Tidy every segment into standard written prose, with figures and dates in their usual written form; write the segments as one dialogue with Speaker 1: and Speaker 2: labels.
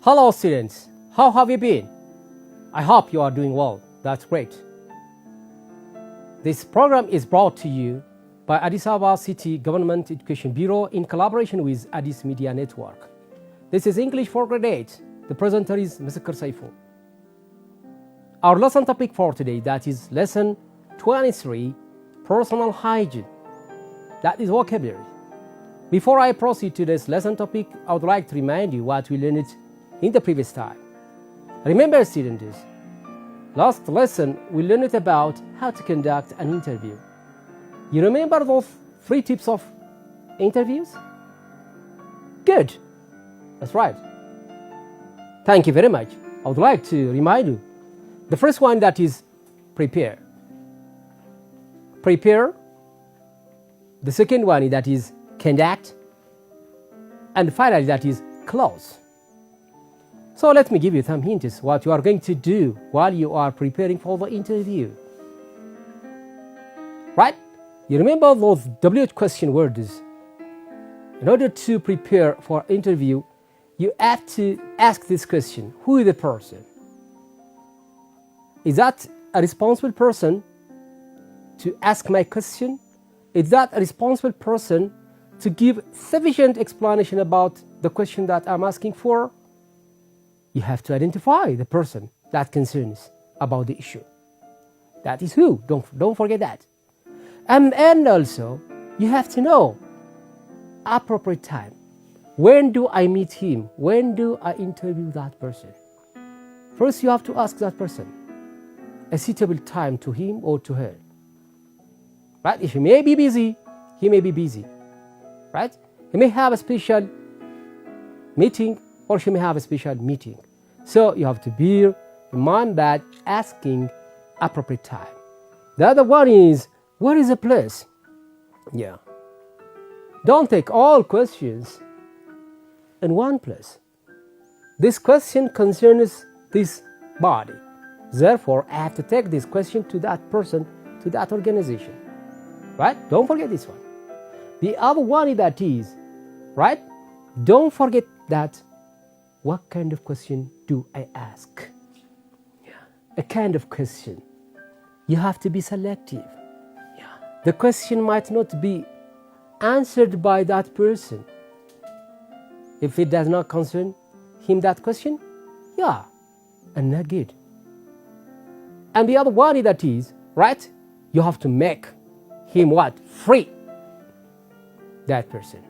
Speaker 1: Hello students, how have you been? I hope you are doing well. That's great. This program is brought to you by Addis Ababa City Government Education Bureau in collaboration with Addis Media Network. This is English for Grade 8. The presenter is Mr. Saiful. Our lesson topic for today, that is lesson 23, personal hygiene. That is vocabulary. Before I proceed to this lesson topic, I would like to remind you what we learned in the previous time. Remember, students, last lesson we learned about how to conduct an interview. You remember those 3 tips of interviews? Good. That's right. Thank you very much. I would like to remind you. The first one, that is prepare. Prepare. The second one, that is conduct. And finally, that is close. So let me give you some hints what you are going to do while you are preparing for the interview. Right? You remember those WH question words. In order to prepare for interview, you have to ask this question: who is the person? Is that a responsible person to ask my question? Is that a responsible person to give sufficient explanation about the question that I'm asking for? You have to identify the person that concerns about the issue. That is who. Don't forget that. And also, you have to know appropriate time. When do I meet him? When do I interview that person? First, you have to ask that person a suitable time to him or to her. Right? If he may be busy, he may be busy. Right? He may have a special meeting, or she may have a special meeting. So you have to bear in mind that asking appropriate time. The other one is, where is the place? Yeah. Don't take all questions in one place. This question concerns this body. Therefore, I have to take this question to that person, to that organization. Right? Don't forget this one. The other one that is, right? Don't forget that. What kind of question do I ask? Yeah. A kind of question. You have to be selective. Yeah. The question might not be answered by that person. If it does not concern him, that question, yeah, and not good. And the other one that is, right, you have to make him what? Free. That person.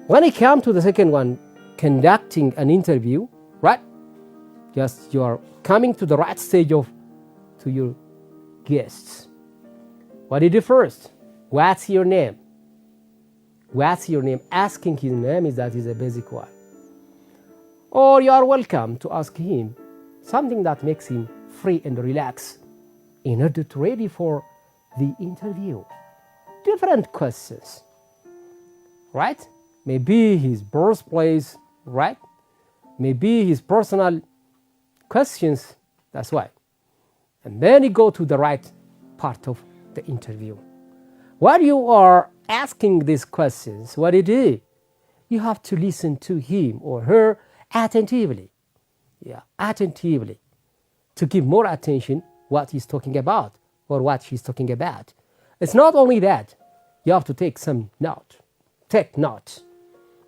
Speaker 1: When it comes to the second one, conducting an interview, right? Just you are coming to the right stage to your guests. What do you do first? What's your name? What's your name? Asking his name is a basic one. Or you are welcome to ask him something that makes him free and relaxed in order to ready for the interview. Different questions, right? Maybe his birthplace, right? Maybe his personal questions, that's why. And then you go to the right part of the interview. While you are asking these questions, what do you do? You have to listen to him or her attentively. Yeah, attentively. To give more attention what he's talking about or what she's talking about. It's not only that, you have to take some note. Take note.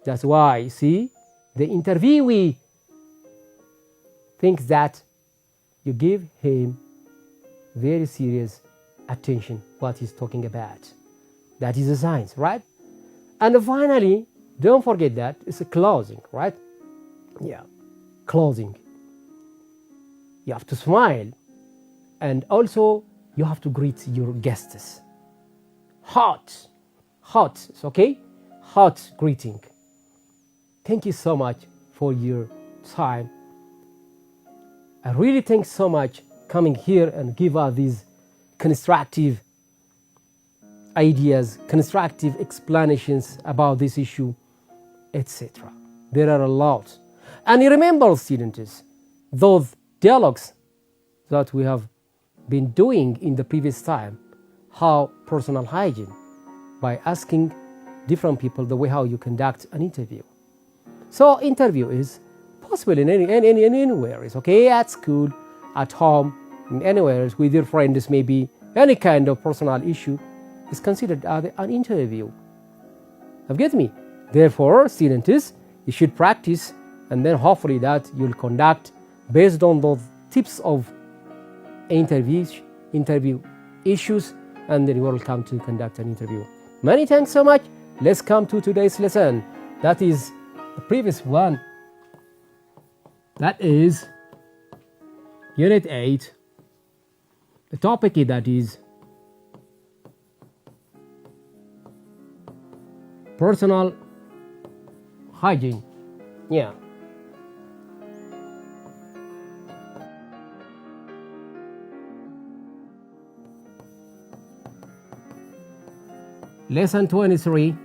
Speaker 1: That's why, you see, the interviewee thinks that you give him very serious attention what he's talking about. That is a science, right? And finally, don't forget that it's a closing, right? Yeah, closing. You have to smile, and also you have to greet your guests. Hot, it's okay? Hot greeting. Thank you so much for your time. I really thank so much coming here and give us these constructive ideas, constructive explanations about this issue, etc. There are a lot. And you remember, students, those dialogues that we have been doing in the previous time, how personal hygiene, by asking different people the way how you conduct an interview. So interview is possible in anywhere. It's okay at school, at home, in anywhere with your friends, maybe any kind of personal issue is considered as an interview. Have you get me? Therefore, students, you should practice, and then hopefully that you'll conduct based on those tips of interview issues, and then you will come to conduct an interview. Many thanks so much. Let's come to today's lesson. That is the previous one. That is Unit 8. The topic is that is personal hygiene. Yeah. Lesson 23.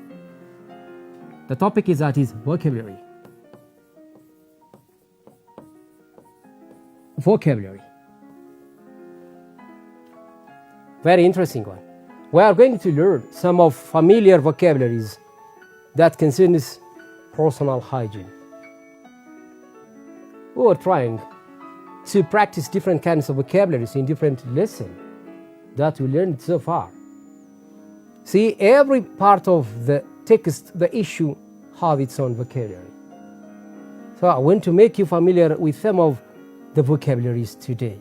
Speaker 1: The topic is that is vocabulary. Vocabulary. Very interesting one. We are going to learn some of familiar vocabularies that concerns personal hygiene. We are trying to practice different kinds of vocabularies in different lessons that we learned so far. See, every part of the text, the issue, has its own vocabulary. So I want to make you familiar with some of the vocabularies today.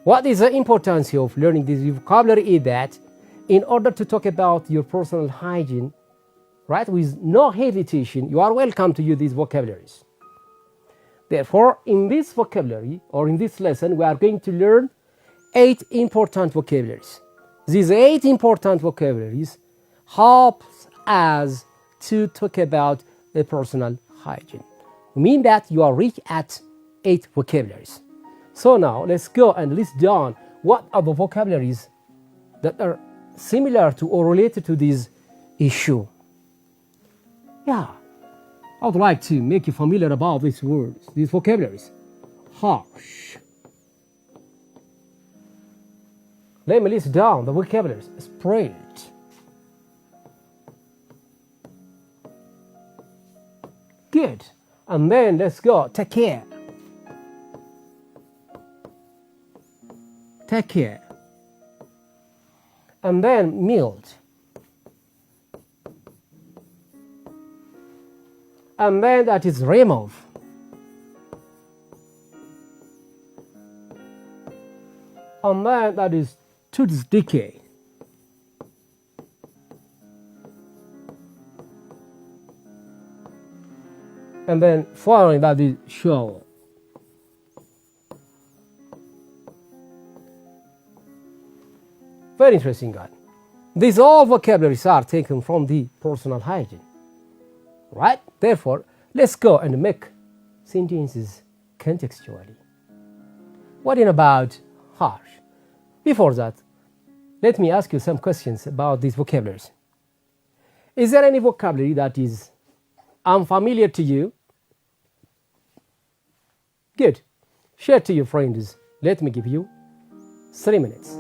Speaker 1: What is the importance of learning this vocabulary is that in order to talk about your personal hygiene, right, with no hesitation, you are welcome to use these vocabularies. Therefore, in this vocabulary, or in this lesson, we are going to learn 8 important vocabularies. These 8 important vocabularies help us to talk about the personal hygiene. We mean that you are rich at 8 vocabularies. So now let's go and list down what are the vocabularies that are similar to or related to this issue. Yeah, I would like to make you familiar about these words, these vocabularies. Harsh. Let me list down the vocabularies. Spread. Good. And then let's go. Take care. Take care. And then mild. And then that is remove. And then that is tooth decay. And then finally that is shower. Very interesting guy. These all vocabularies are taken from the personal hygiene. Right? Therefore, let's go and make sentences contextually. What in about harsh? Before that, let me ask you some questions about these vocabularies. Is there any vocabulary that is unfamiliar to you? Good. Share to your friends. Let me give you 3 minutes.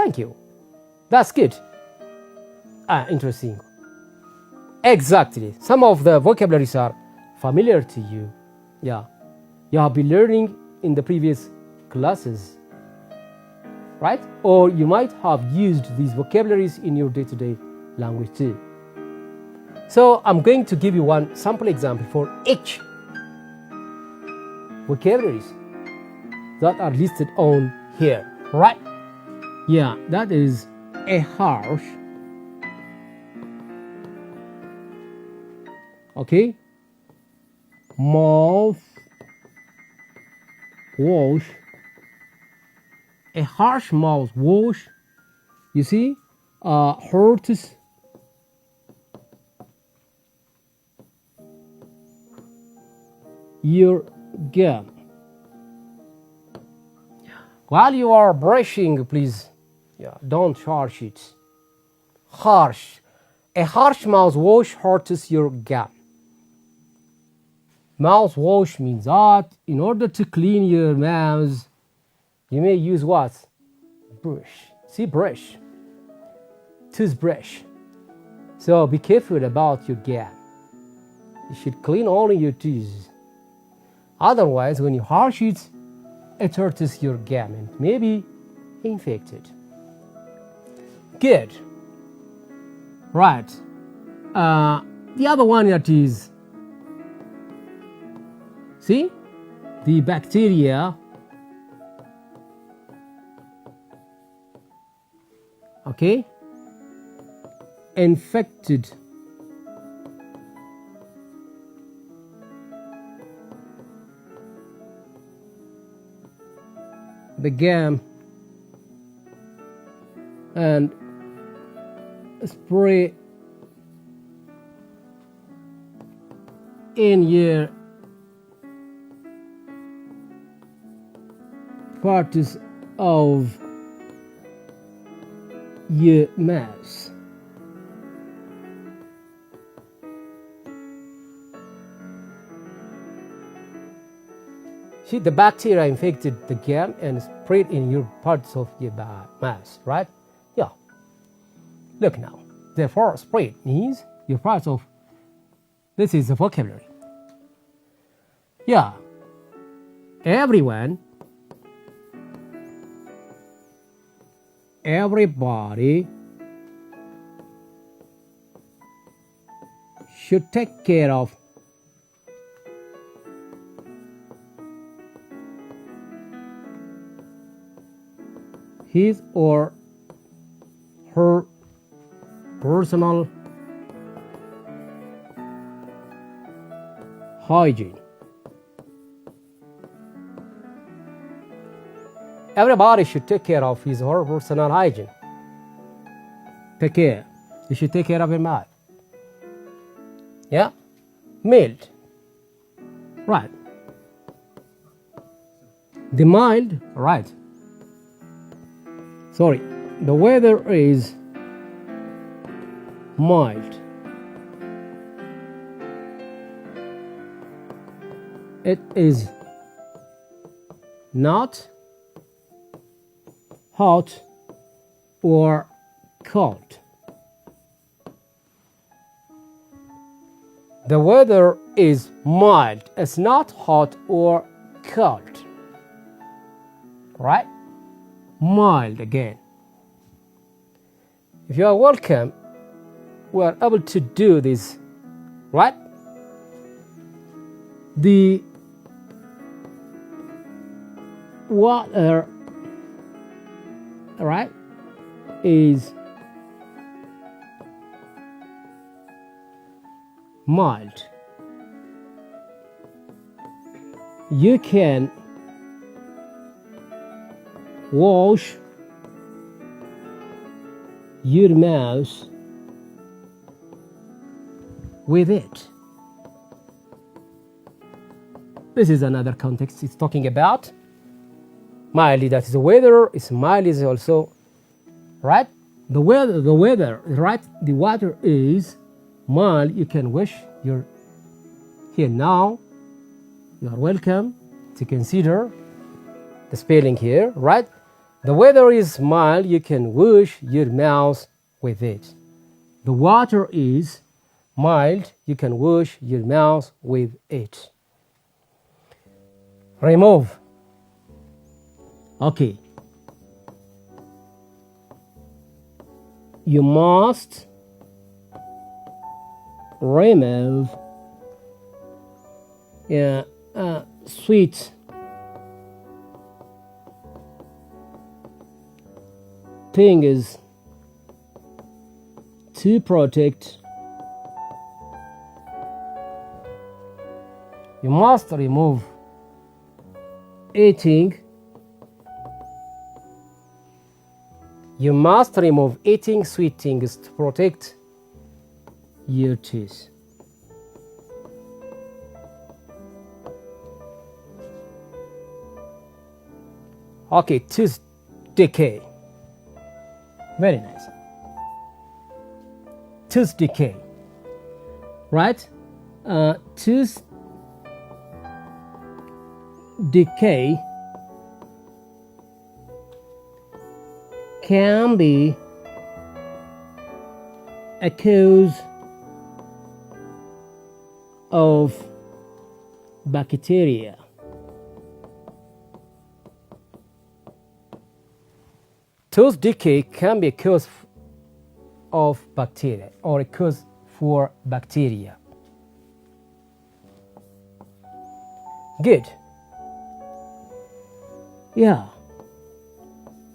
Speaker 1: Thank you. That's good. Interesting. Exactly. Some of the vocabularies are familiar to you. Yeah. You have been learning in the previous classes, right? Or you might have used these vocabularies in your day-to-day language too. So I'm going to give you one sample example for each vocabularies that are listed on here, right? Yeah, that is a harsh. Okay, mouth wash, a harsh mouth wash, you see, hurts your gum. While you are brushing, please, don't harsh it. Harsh, a harsh mouthwash hurts your gum. Mouthwash means that in order to clean your mouth, you may use what? Brush. See, brush. Toothbrush. So be careful about your gum. You should clean only your teeth. Otherwise, when you harsh it, it hurts your gum and may be infected. Good. Right. The other one that is, see, the bacteria, okay, infected the gum and spray in your parts of your mouth. See, the bacteria infected the gum and spread in your parts of your mouth, right? Yeah. Look now. Therefore, spread means your parts of. This is the vocabulary. Yeah. Everyone, everybody should take care of his or her personal hygiene. Everybody should take care of his or her personal hygiene. Take care. You should take care of your mouth. Yeah? Mild. Right. The mild, right. Sorry. The weather is mild. It is not hot or cold. The weather is mild. It's not hot or cold. Right? Mild again. If you are welcome, we are able to do this, right? The water, right, is mild. You can wash your mouth with it. This is another context. It's talking about mildly, that is the weather. It's mild is also, right? The weather, right? The water is mild. You can wash your here now. You are welcome to consider the spelling here, right? The weather is mild, you can wash your mouth with it. The water is mild, you can wash your mouth with it. Remove. Okay. You must remove sweet things to protect. You must remove eating. You must remove eating sweet things to protect your teeth. Okay, tooth decay. Very nice. Tooth decay. Right? Tooth decay can be a cause of bacteria. Tooth decay can be a cause of bacteria or a cause for bacteria. Good. Yeah.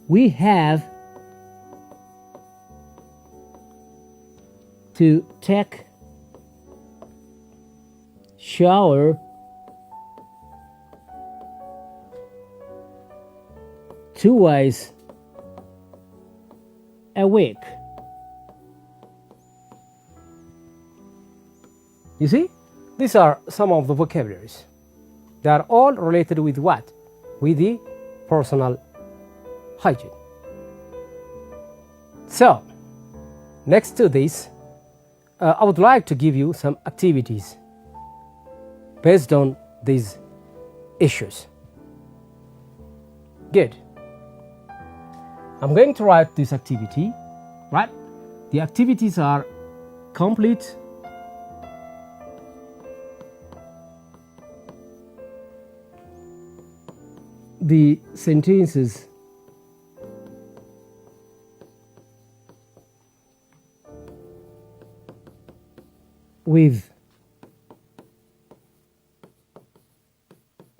Speaker 1: We have to take shower twice a week. You see, these are some of the vocabularies. They are all related with what? With the personal hygiene. So, next to this, I would like to give you some activities based on these issues. Good. I'm going to write this activity, right? The activities are complete the sentences with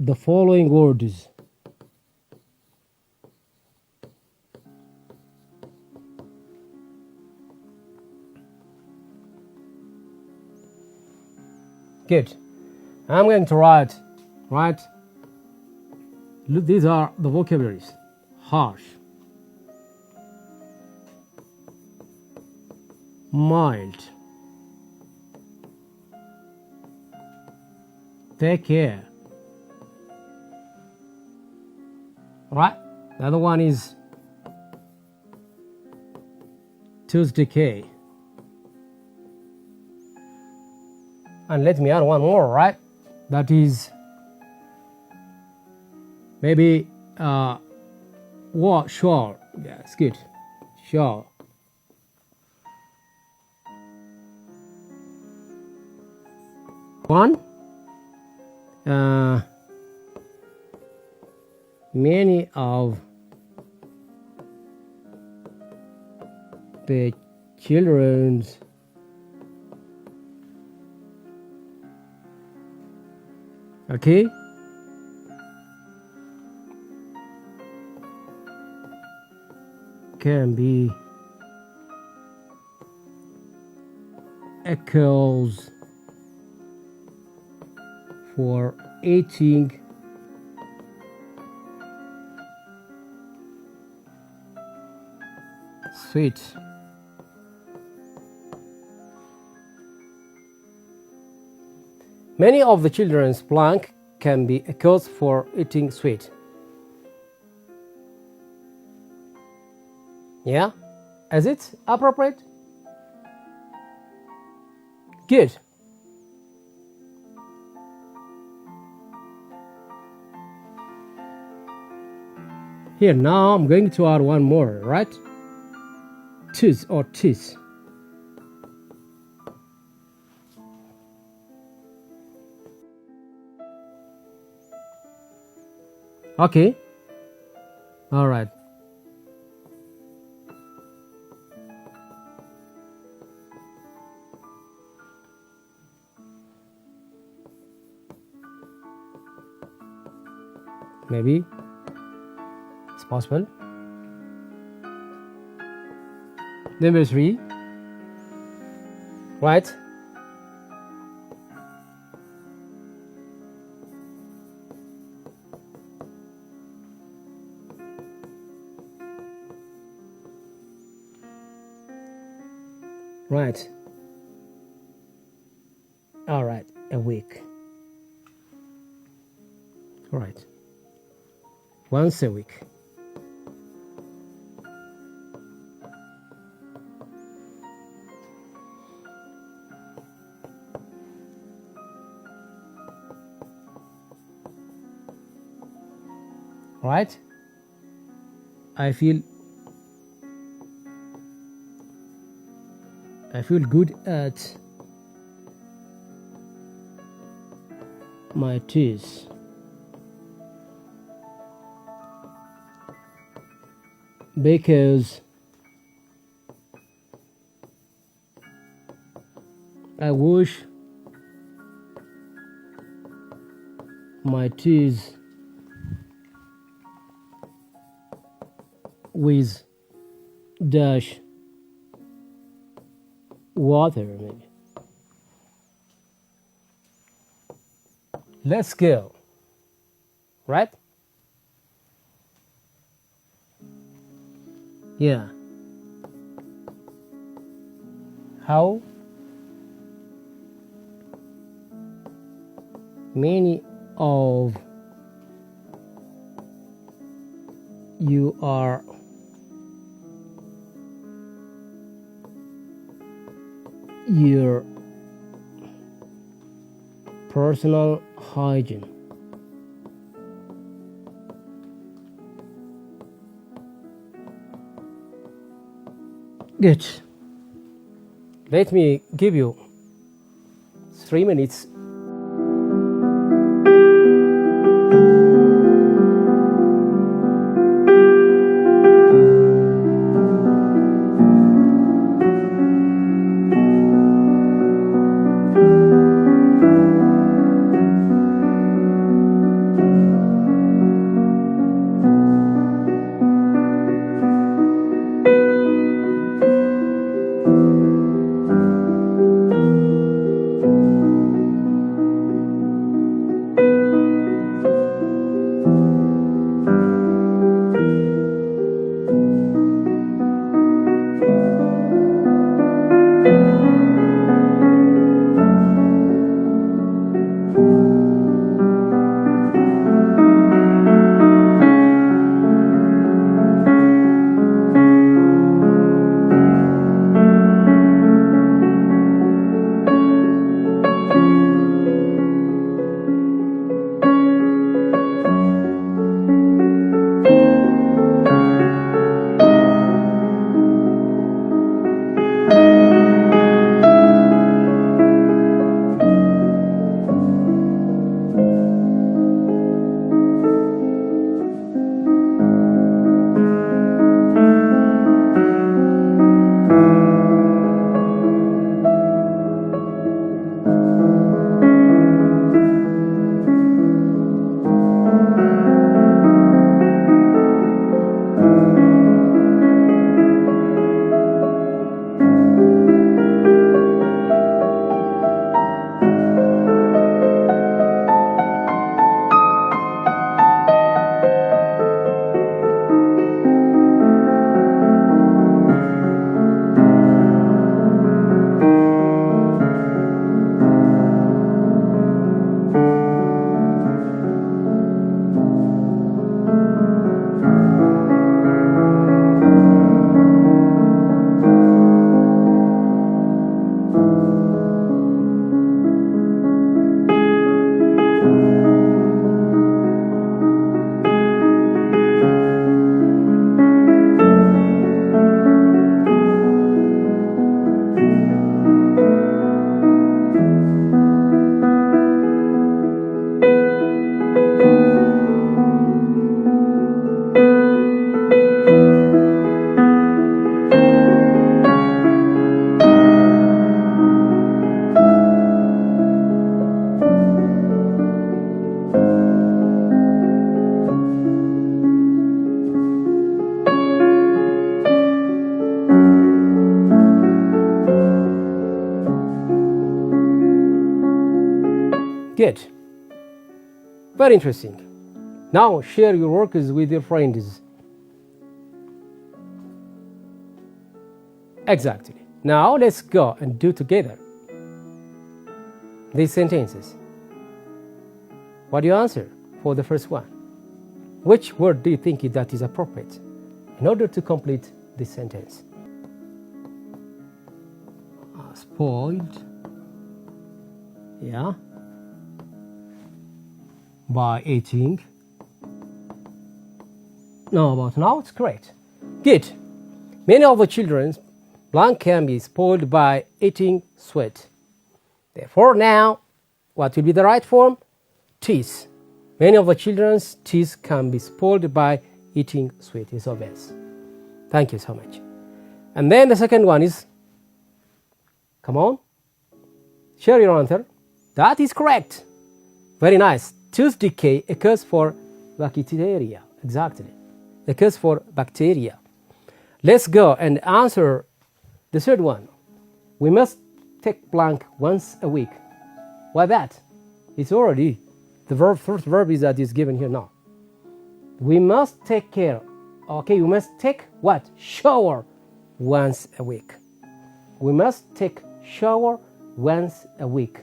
Speaker 1: the following words. Good. I'm going to write, right? Look, these are the vocabularies. Harsh, mild, take care, right? The other one is tooth decay. And let me add one more, right? That is maybe what? Sure. Yeah, it's good. Sure. One. Many of the children's okay, can be a cause for eating sweet. Many of the children's blank can be a cause for eating sweet. Yeah? Is it appropriate? Good. Here, now I'm going to add one more, right? Tooth or teeth. Okay. All right. Maybe it's possible. Number 3, right? Right. All right, a week. All right. Once a week. Right? I feel good at my teeth. Because I wash my teeth with dash water, maybe. Let's go. Right? Yeah. How many of you are your personal hygiene? Good. Let me give you 3 minutes. Good. Very interesting. Now share your works with your friends. Exactly. Now let's go and do together these sentences. What do you answer for the first one? Which word do you think that is appropriate in order to complete this sentence? Spoiled, yeah, by eating. No, but now it's great. Good. Many of the children blank can be spoiled by eating sweet. Therefore, now, what will be the right form? Teeth. Many of the children's teeth can be spoiled by eating sweet. It's obvious. Thank you so much. And then the second one is, come on, share your answer. That is correct. Very nice. Tooth decay occurs for bacteria. Exactly. Occurs for bacteria. Let's go and answer the third one. We must take blank once a week. Why that? It's already the first verb is that is given here now. We must take care. Okay, we must take what? Shower once a week. We must take shower once a week.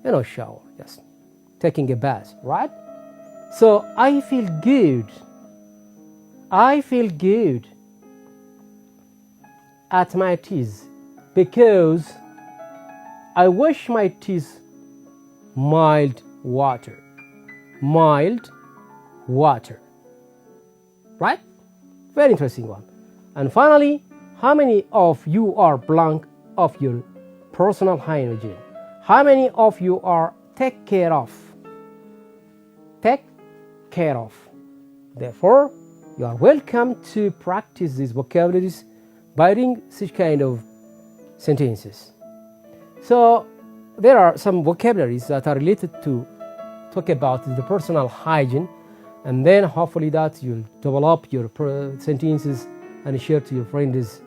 Speaker 1: You know, shower, just taking a bath, right? So I feel good. I feel good at my teeth because I wash my teeth mild water. Mild water. Right? Very interesting one. And finally, how many of you are blank of your personal hygiene? How many of you are take care of? Take care of. Therefore, you are welcome to practice these vocabularies by reading such kind of sentences. So there are some vocabularies that are related to talk about the personal hygiene, and then hopefully that you'll develop your sentences and share to your friends.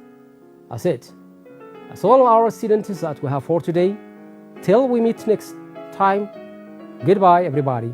Speaker 1: That's it. That's all our students that we have for today. Till we meet next time, goodbye everybody.